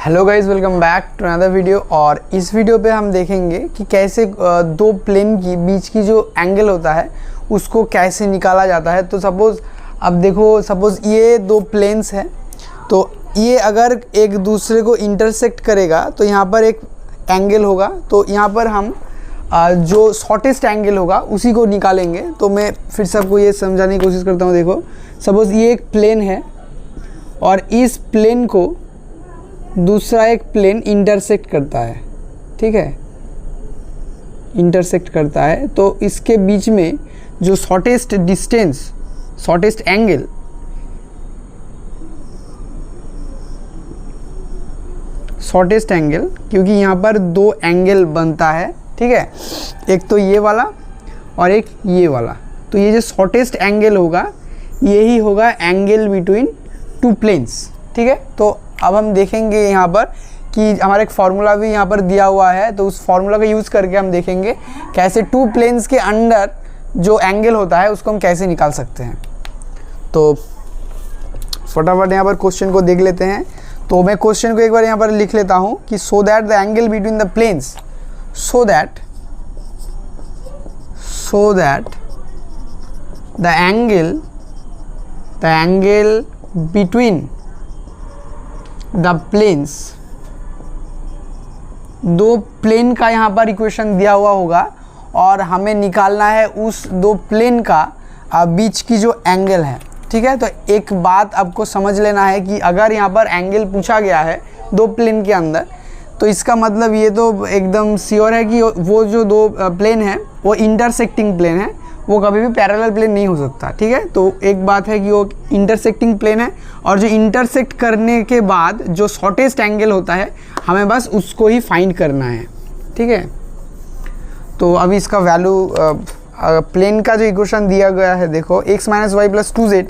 Hello guys, welcome back to another video. और इस video पे हम देखेंगे कि कैसे दो प्लेन की बीच की जो एंगल होता है उसको कैसे निकाला जाता है। तो सपोज़ अब देखो, सपोज़ ये दो प्लेन्स हैं, तो ये अगर एक दूसरे को इंटरसेक्ट करेगा तो यहाँ पर एक एंगल होगा। तो यहाँ पर हम जो शॉर्टेस्ट एंगल होगा उसी को निकालेंगे। तो मैं फिर सबको ये समझाने की कोशिश करता हूँ। देखो, सपोज़ ये एक प्लेन है और इस प्लेन को दूसरा एक प्लेन इंटरसेक्ट करता है, ठीक है, इंटरसेक्ट करता है। तो इसके बीच में जो shortest distance, shortest angle, shortest angle, क्योंकि यहाँ पर दो एंगल बनता है, ठीक है, एक तो ये वाला और एक ये वाला। तो ये जो शॉर्टेस्ट एंगल होगा यही होगा एंगल बिटवीन टू प्लेन्स, ठीक है। तो अब हम देखेंगे यहाँ पर कि हमारा एक फार्मूला भी यहाँ पर दिया हुआ है। तो उस फार्मूला का यूज़ करके हम देखेंगे कैसे टू प्लेन्स के अंडर जो एंगल होता है उसको हम कैसे निकाल सकते हैं। तो फटाफट यहाँ पर क्वेश्चन को देख लेते हैं। तो मैं क्वेश्चन को एक बार यहाँ पर लिख लेता हूँ कि so that the angle between the planes, so that the angle between the planes, दो प्लेन का यहाँ पर इक्वेशन दिया हुआ होगा और हमें निकालना है उस दो प्लेन का बीच की जो एंगल है, ठीक है। तो एक बात आपको समझ लेना है कि अगर यहाँ पर एंगल पूछा गया है दो प्लेन के अंदर, तो इसका मतलब ये तो एकदम श्योर है कि वो जो दो प्लेन है वो इंटरसेक्टिंग प्लेन है, वो कभी भी पैरेलल प्लेन नहीं हो सकता, ठीक है। तो एक बात है कि वो इंटरसेक्टिंग प्लेन है और जो इंटरसेक्ट करने के बाद जो शॉर्टेस्ट एंगल होता है हमें बस उसको ही फाइंड करना है, ठीक है। तो अभी इसका वैल्यू प्लेन का जो इक्वेशन दिया गया है, देखो x minus y plus 2z।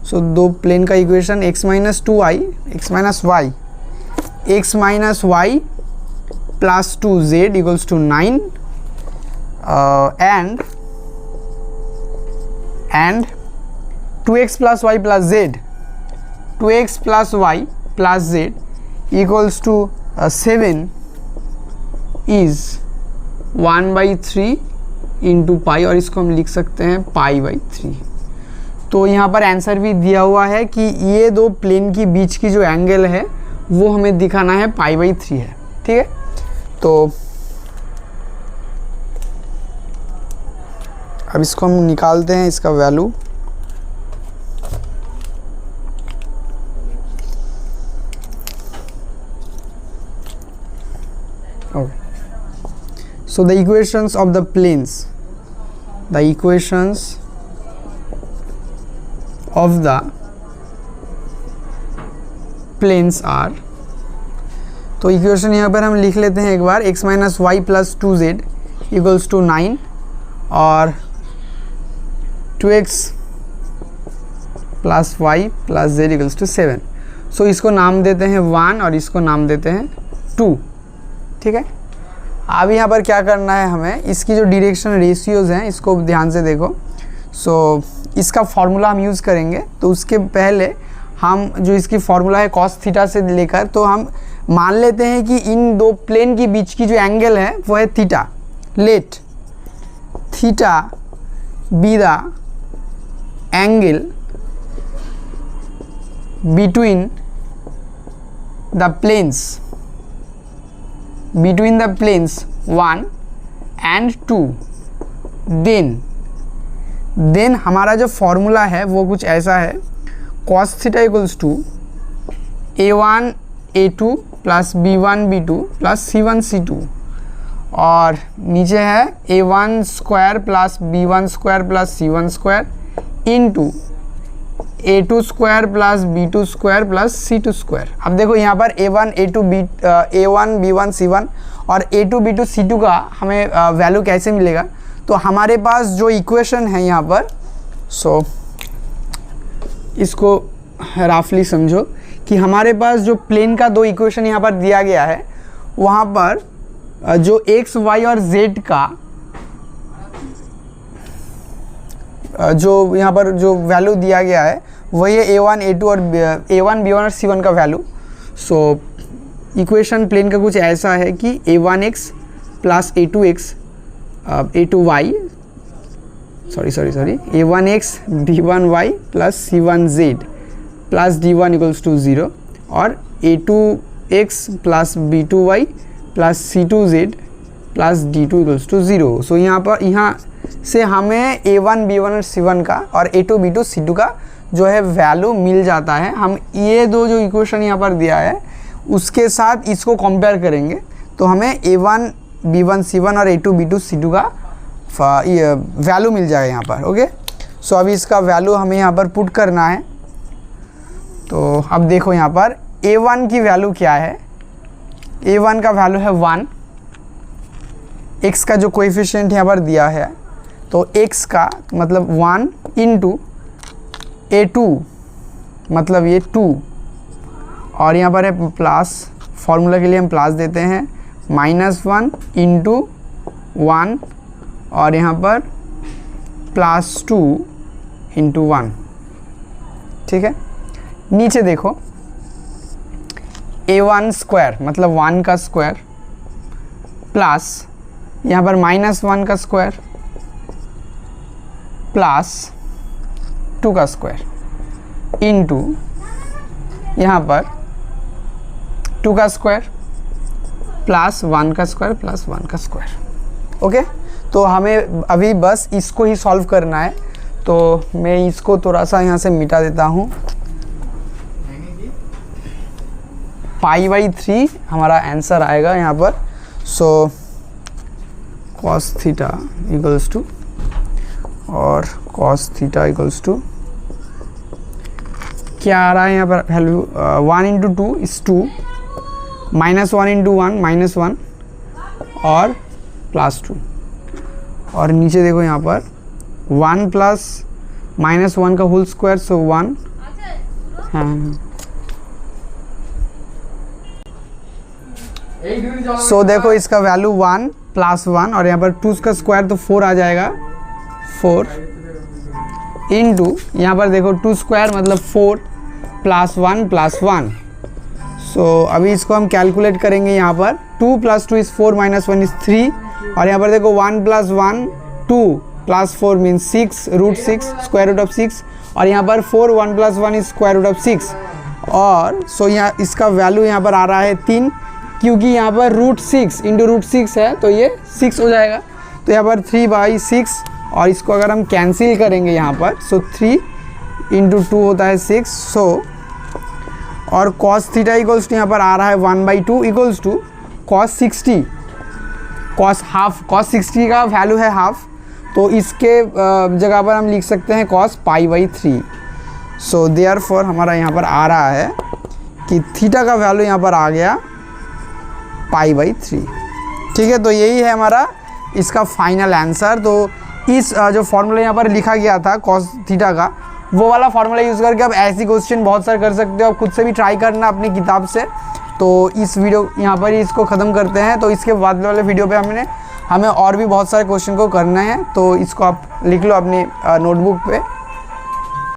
So दो प्लेन का equation x minus 2y, x minus y plus 2z equals to 9 and 2x plus y plus z, 2x plus y plus z equals to 7 is 1/3 into pi, और इसको हम लिख सकते हैं π/3। तो यहाँ पर आंसर भी दिया हुआ है कि ये दो प्लेन की बीच की जो एंगल है वो हमें दिखाना है π/3 है, ठीक है। तो अब इसको हम निकालते हैं, इसका value. Okay, so the equations of the planes, the equations of the planes are. तो इक्वेशन यहाँ पर हम लिख लेते हैं एक बार, x minus y plus 2z equals to 9 और 2x plus y plus z equals to 7। So इसको नाम देते हैं 1 और इसको नाम देते हैं 2, ठीक है। अब यहाँ पर क्या करना है हमें, इसकी जो डायरेक्शन रेशियोज हैं इसको ध्यान से देखो। सो इसका फॉर्मूला हम यूज़ करेंगे। तो उसके पहले हम जो इसकी फॉर्मूला है कॉस थीटा से लेकर, तो हम मान लेते हैं कि इन दो प्लेन के बीच की जो एंगल है वो है theta. Let theta be the angle between the planes 1 and 2, then हमारा जो फॉर्मूला है वो कुछ ऐसा है, cos theta equals to a1 a2 plus b1 b2 plus c1 c2, और नीचे है a1 square plus b1 square plus c1 square into a2 square plus b2 square plus c2 square. अब देखो यहाँ पर a1 b1 c1 और a2 b2 c2 का हमें वैल्यू कैसे मिलेगा। तो हमारे पास जो इक्वेशन है यहाँ पर, सो इसको रफली समझो कि हमारे पास जो प्लेन का दो इक्वेशन यहाँ पर दिया गया है, वहाँ पर जो x y और z का जो यहाँ पर जो वैल्यू दिया गया है वही है a1 a2 और a1 b1 और c1 का वैल्यू। सो इक्वेशन प्लेन का कुछ ऐसा है कि a1x plus a2x a2y sorry a1x d1y plus c1z plus d1 equals to 0 और a2x plus b2y plus c2z plus d2 equals to 0। So यहाँ से हमें a1 b1 और c1 का और a2 b2 c2 का जो है वैल्यू मिल जाता है। हम ये दो जो इक्वेशन यहाँ पर दिया है उसके साथ इसको कंपेयर करेंगे तो हमें a1 b1 c1 और a2 b2 c2 का वैल्यू मिल जाएगा यहाँ पर। ओके, सो अभी इसका वैल्यू हमें यहाँ पर पुट करना है। तो अब देखो यहाँ पर a1 की वैल्यू क्या है। a1 का वैल्यू है 1, x का जो कोएफिशिएंट यहाँ पर दिया है तो x का मतलब 1 इंटू a2 मतलब ये 2 और यहाँ पर है प्लस, फॉर्मूला के लिए हम प्लस देते हैं -1 इंटू 1 और यहाँ पर +2 इंटू 1। ठीक है, नीचे देखो a1 स्क्वायर मतलब 1 का स्क्वायर प्लस यहाँ पर -1 का स्क्वायर प्लस 2 का स्क्वायर इंटू यहाँ पर 2 का स्क्वायर प्लस 1 का स्क्वायर प्लस 1 का स्क्वायर। ओके, तो हमें अभी बस इसको ही सॉल्व करना है। तो मैं इसको थोड़ा सा यहाँ से मिटा देता हूँ। π/3 हमारा आंसर आएगा यहाँ पर। सो cos थीटा इक्वल्स टू और cos थीटा इक्वल्स टू क्या आ रहा है यहाँ पर वैल्यू 1 इंटू 2 इज़ 2 -1 इंटू 1 -1 और +2 और नीचे देखो यहाँ पर 1 प्लस -1 का होल स्क्वायर सो 1। हाँ, सो देखो इसका वैल्यू 1 + 1 और यहाँ पर 2 का स्क्वायर तो 4 आ जाएगा 4 इंटू यहाँ पर देखो 2 स्क्वायर मतलब 4 + 1 + 1। सो अभी इसको हम कैलकुलेट करेंगे। यहाँ पर 2 + 2 इज़ 4 -1 इज़ 3 और यहाँ पर देखो 1 + 1 2 + 4 मीन्स 6 √6 स्क्वायर रूट ऑफ 6 और यहाँ पर 4 1 + 1 इज़ स्क्वायर रूट ऑफ 6 और सो यहाँ इसका वैल्यू यहाँ पर आ रहा है 3 क्योंकि यहाँ पर √6 इंटू √6 है तो ये 6 हो जाएगा। तो यहाँ पर 3/6 और इसको अगर हम कैंसिल करेंगे यहाँ पर सो 3 इंटू 2 होता है 6। सो और cos थीटा इक्वल्स टू यहाँ पर आ रहा है 1/2 इक्वल्स टू cos 60 cos 60 का वैल्यू है हाफ तो इसके जगह पर हम लिख सकते हैं cos π/3। सो देयरफॉर हमारा यहाँ पर आ रहा है कि थीटा का वैल्यू यहाँ पर आ गया π/3। ठीक है, तो यही है हमारा इसका फाइनल आंसर। तो इस जो फॉर्मूला यहाँ पर लिखा गया था cos थीटा का वो वाला फार्मूला यूज़ करके आप ऐसी क्वेश्चन बहुत सारे कर सकते हो। आप खुद से भी ट्राई करना अपनी किताब से। तो इस वीडियो यहाँ पर ही इसको ख़त्म करते हैं। तो इसके बाद वाले वीडियो पे हमें और भी बहुत सारे क्वेश्चन को करना है तो इसको आप लिख लो अपनी नोटबुक पे।